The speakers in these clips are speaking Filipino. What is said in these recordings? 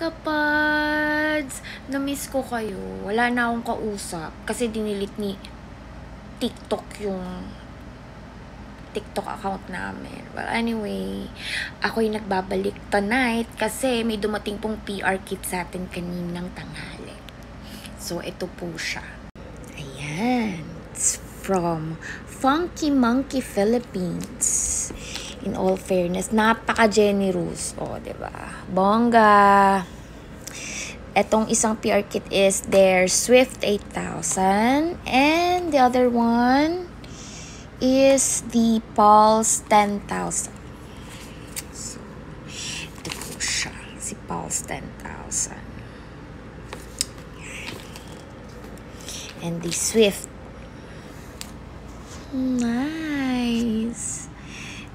Kapads! Na-miss ko kayo. Wala na akong kausap kasi dinilit ni TikTok yung TikTok account namin. Well, anyway, ako'y nagbabalik tonight kasi may dumating pong PR kit sa atin kaninang tanghali. So, ito po siya. Ayan. It's from Funky Monkey Philippines. In all fairness, napaka-generous. O, diba? Bongga! Etong isang PR kit is their Swift 8000. And the other one is the Pulse 10,000. So, ito po siya. Si Pulse 10,000. And the Swift. Nice.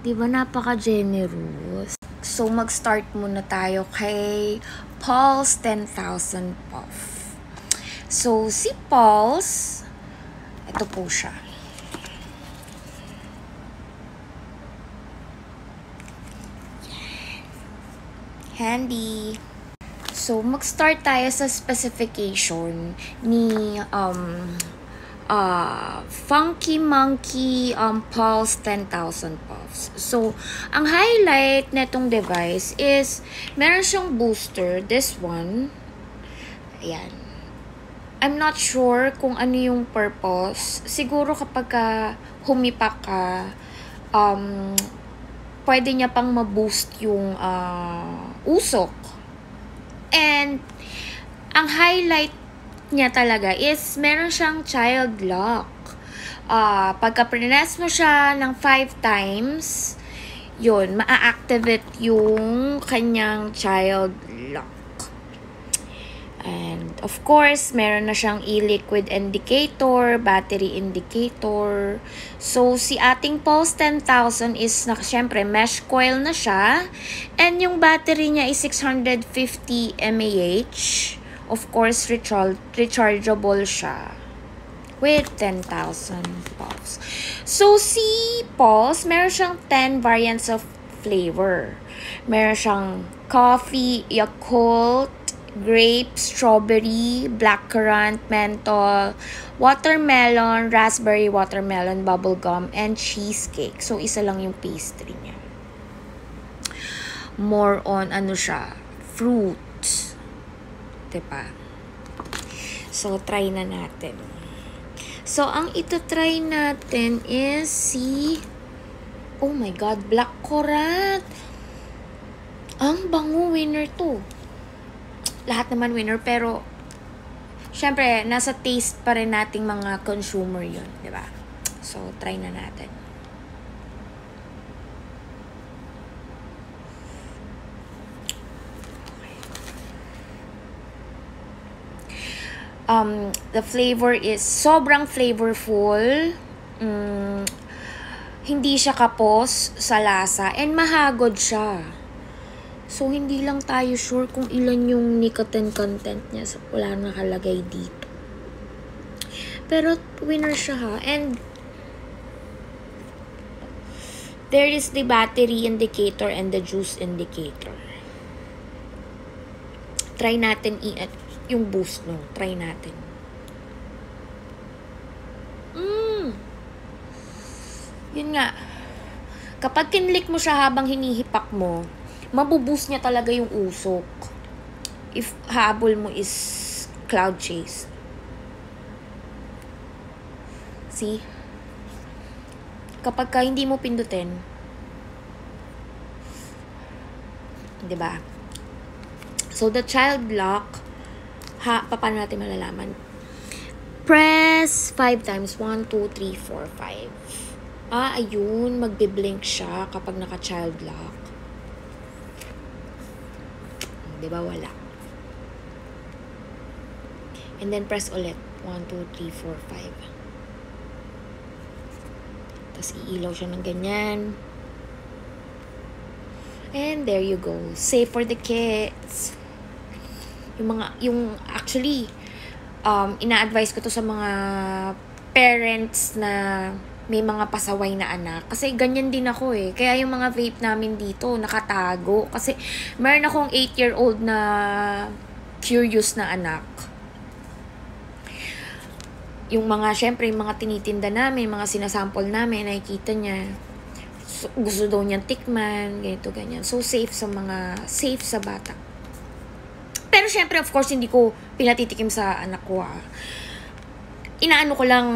Diba napaka-generous? So, mag-start muna tayo kay Pulse 10,000 Puff. So, si Pulse, ito po siya. Handy. So, mag-start tayo sa specification ni Funky Monkey Pulse 10,000 Puffs. So, ang highlight netong device is meron siyang booster, this one. Ayan. I'm not sure kung ano yung purpose. Siguro kapag humipak ka, pwede niya pang ma-boost yung usok. And ang highlight niya talaga is meron siyang child lock. Pagka press mo siya ng 5 times, yun, ma-activate yung kanyang child lock. And of course, meron na siyang e-liquid indicator, battery indicator. So, si ating Pulse 10,000 is, syempre, mesh coil na siya. And yung battery niya is 650 mAh. Of course, rechargeable siya with 10,000 puffs. So, si Pulse, meron siyang 10 variants of flavor. Meron siyang coffee, Yakult, grape, strawberry, blackcurrant, menthol, watermelon, raspberry, watermelon, bubblegum, and cheesecake. So, isa lang yung pastry niya. More on, siya, fruits. Diba? So, try na natin. So, ang ito-try natin is si, oh my God, blackcurrant. Ang bango, winner to. Lahat naman winner, pero syempre, nasa taste pa rin nating mga consumer yun, di ba? So, try na natin. The flavor is sobrang flavorful. Hindi siya kapos sa lasa, and mahagod siya. So, hindi lang tayo sure kung ilan yung nicotine content niya. So, wala nakalagay dito. Pero, winner siya ha. And, there is the battery indicator and the juice indicator. Try natin yung boost, no? Try natin. Yun nga. Kapag kinlik mo siya habang hinihipak mo, mabuboost niya talaga yung usok. If habol mo is cloud chase. See? Kapag hindi mo pindutin, diba? So, the child lock, paano natin malalaman? Press 5 times. 1, 2, 3, 4, 5. Ayun. Magbe-blink siya kapag naka-child lock. Diba? Wala. And then, press ulit. 1, 2, 3, 4, 5. Tapos, iilaw siya ng ganyan. And there you go. Safe for the kids. Actually, ina-advise ko to sa mga parents na may mga pasaway na anak. Kasi ganyan din ako eh. Kaya yung mga vape namin dito, nakatago. Kasi meron akong 8-year-old na curious na anak. Yung mga, syempre, yung mga tinitinda namin, mga sinasample namin, nakikita niya. So, gusto daw niyang tikman, ganito, ganyan. So, safe sa bata. Pero syempre, of course, hindi ko pinatitikim sa anak ko Inaano ko lang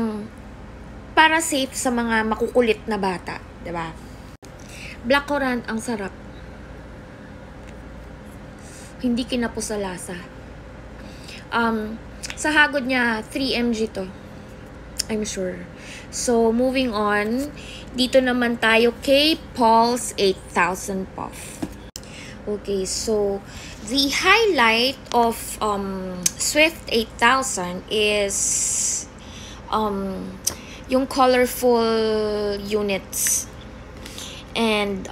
para safe sa mga makukulit na bata, 'di ba? Blackcurrant ang sarap. Hindi kinapos sa lasa. Sa hagod niya 3 mg to. I'm sure. So, moving on, dito naman tayo kay Pulse 8000 Puff. Okay, so the highlight of Swift 8000 is yung colorful units. And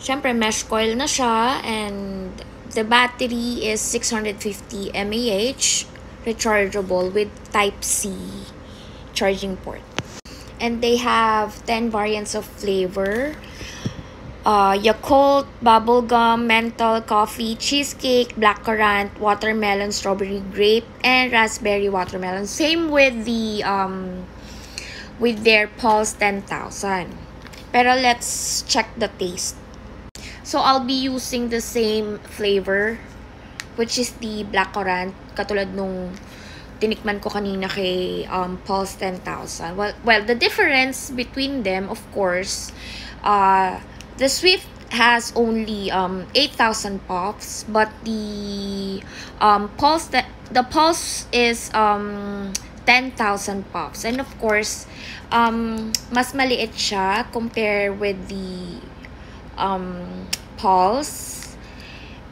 syempre mesh coil na siya, and the battery is 650 mAh, rechargeable with Type-C charging port. And they have 10 variants of flavor. Yakult, bubblegum, menthol, coffee, cheesecake, blackcurrant, watermelon, strawberry, grape, and raspberry watermelon. Same with the with their Pulse 10,000. Pero let's check the taste. So I'll be using the same flavor, which is the blackcurrant, katulad nung tinikman ko kanina kay Pulse 10,000. Well, the difference between them, of course, the Swift has only 8,000 puffs, but the Pulse is 10,000 puffs. And of course, mas maliit siya compare with the Pulse.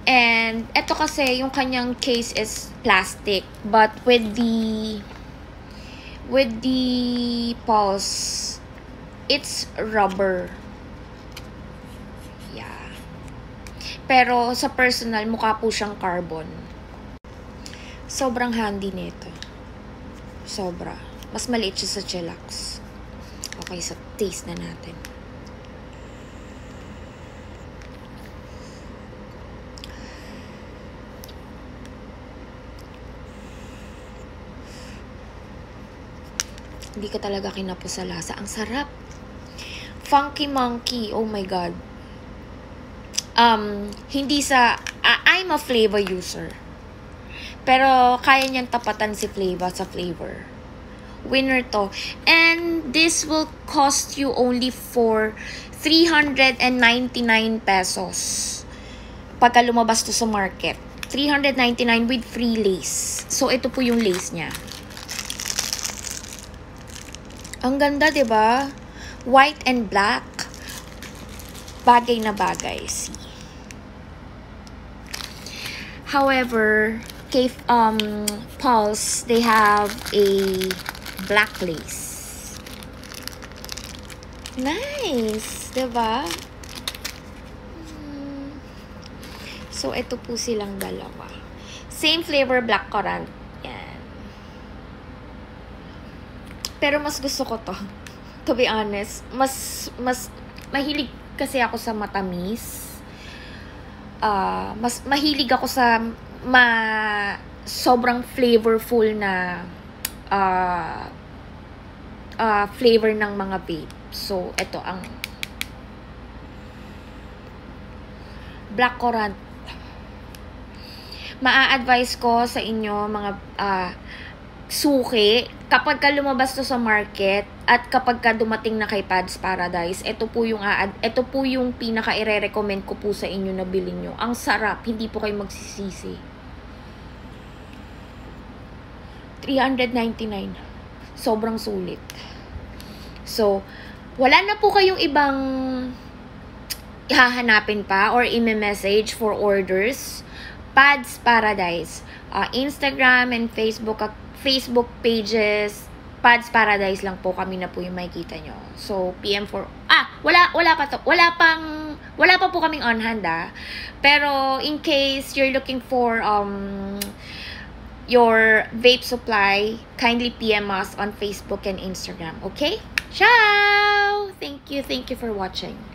And eto kasi yung kanyang case is plastic, but with the Pulse, it's rubber. Pero sa personal, mukha po siyang carbon. Sobrang handy nito. Sobra. Mas maliit siya sa Chillax. Okay, sa taste na natin. Hindi ka talaga kinapos sa lasa. Ang sarap. Funky Monkey. Oh my God. Hindi sa I'm a flavor user, pero kaya niyang tapatan si Flava sa flavor. Winner to. And this will cost you only for 399 pesos pagka lumabas to sa market. 399 with free lace. So ito po yung lace niya. Ang ganda, 'di ba? White and black. Bagay na bagay. See. However, kay Pulse, they have a black lace. Nice, 'di ba? So ito po silang dalawa. Same flavor, blackcurrant. Yan. Pero mas gusto ko to. To be honest, mas mahilig kasi ako sa matamis. Mas mahilig ako sa sobrang flavorful na flavor ng mga vape. So, ito ang blackcurrant. Maa-advise ko sa inyo mga suki, kapag ka lumabas to sa market at kapag ka dumating na kay Pads Paradise, ito po yung pinaka ire-recommend ko po sa inyo na bilhin nyo. Ang sarap, hindi po kayo magsisisi. 399. Sobrang sulit. So, wala na po kayong ibang hahanapin pa or i-message for orders. Pads Paradise. Instagram and Facebook pages, Pads Paradise lang po, kami na po yung makikita nyo. So, PM for... wala pa po kaming on hand Pero, in case you're looking for your vape supply, kindly PM us on Facebook and Instagram. Okay? Ciao! Thank you for watching.